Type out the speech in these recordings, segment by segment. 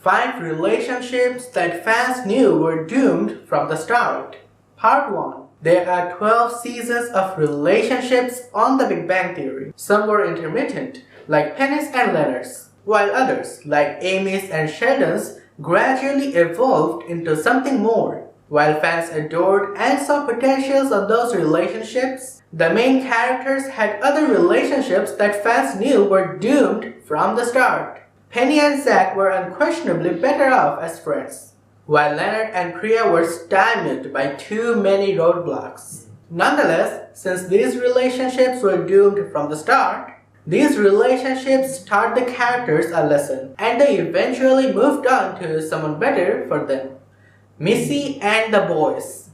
5 relationships that fans knew were doomed from the start. Part 1. There are 12 seasons of relationships on The Big Bang Theory. Some were intermittent, like Penny's and Leonard's, while others, like Amy's and Sheldon's, gradually evolved into something more. While fans adored and saw potentials of those relationships, the main characters had other relationships that fans knew were doomed from the start. Penny and Zach were unquestionably better off as friends, while Leonard and Priya were stymied by too many roadblocks. Nonetheless, since these relationships were doomed from the start, these relationships taught the characters a lesson, and they eventually moved on to someone better for them. Missy and the boys.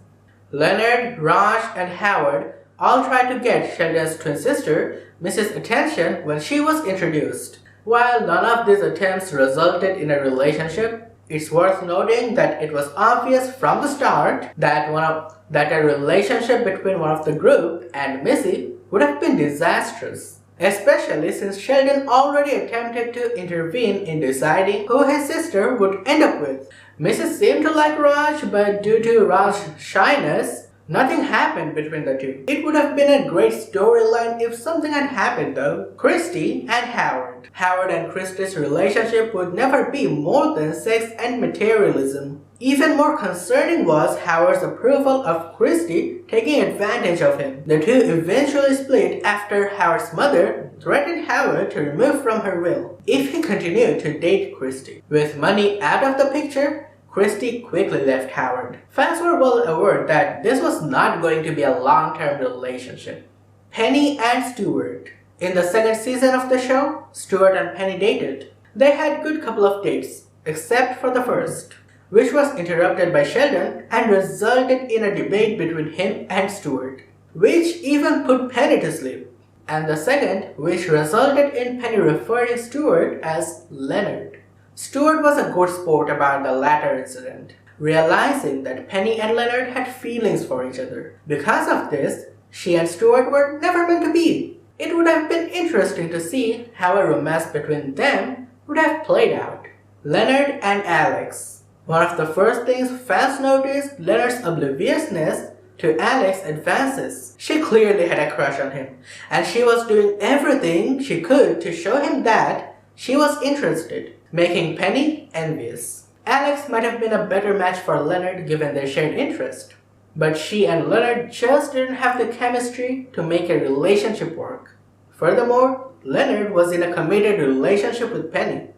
Leonard, Raj, and Howard all tried to get Sheldon's twin sister, Missy's attention when she was introduced. While none of these attempts resulted in a relationship, it's worth noting that it was obvious from the start that a relationship between one of the group and Missy would have been disastrous, especially since Sheldon already attempted to intervene in deciding who his sister would end up with. Missy seemed to like Raj, but due to Raj's shyness, nothing happened between the two. It would have been a great storyline if something had happened though. Christy and Howard. Howard and Christy's relationship would never be more than sex and materialism. Even more concerning was Howard's approval of Christy taking advantage of him. The two eventually split after Howard's mother threatened Howard to remove from her will if he continued to date Christy. With money out of the picture, Christy quickly left Howard. Fans were well aware that this was not going to be a long-term relationship. Penny and Stuart. In the second season of the show, Stuart and Penny dated. They had a good couple of dates, except for the first, which was interrupted by Sheldon and resulted in a debate between him and Stuart, which even put Penny to sleep, and the second, which resulted in Penny referring Stuart as Leonard. Stuart was a good sport about the latter incident, realizing that Penny and Leonard had feelings for each other. Because of this, she and Stuart were never meant to be. It would have been interesting to see how a romance between them would have played out. Leonard and Alex. One of the first things fans noticed Leonard's obliviousness to Alex's advances. She clearly had a crush on him, and she was doing everything she could to show him that she was interested, making Penny envious. Alex might have been a better match for Leonard given their shared interest, but she and Leonard just didn't have the chemistry to make a relationship work. Furthermore, Leonard was in a committed relationship with Penny,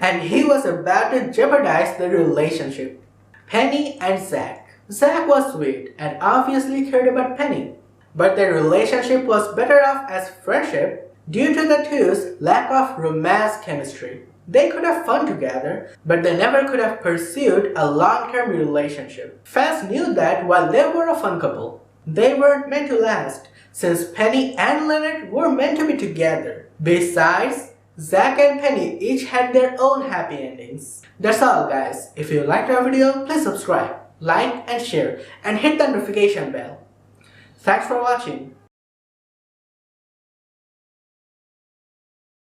and he was about to jeopardize the relationship. Penny and Zach. Zach was sweet and obviously cared about Penny, but their relationship was better off as friendship due to the two's lack of romance chemistry. They could have fun together, but they never could have pursued a long-term relationship. Fans knew that while they were a fun couple, they weren't meant to last, since Penny and Leonard were meant to be together. Besides, Zach and Penny each had their own happy endings. That's all guys. If you liked our video, please subscribe, like and share, and hit the notification bell. Thanks for watching.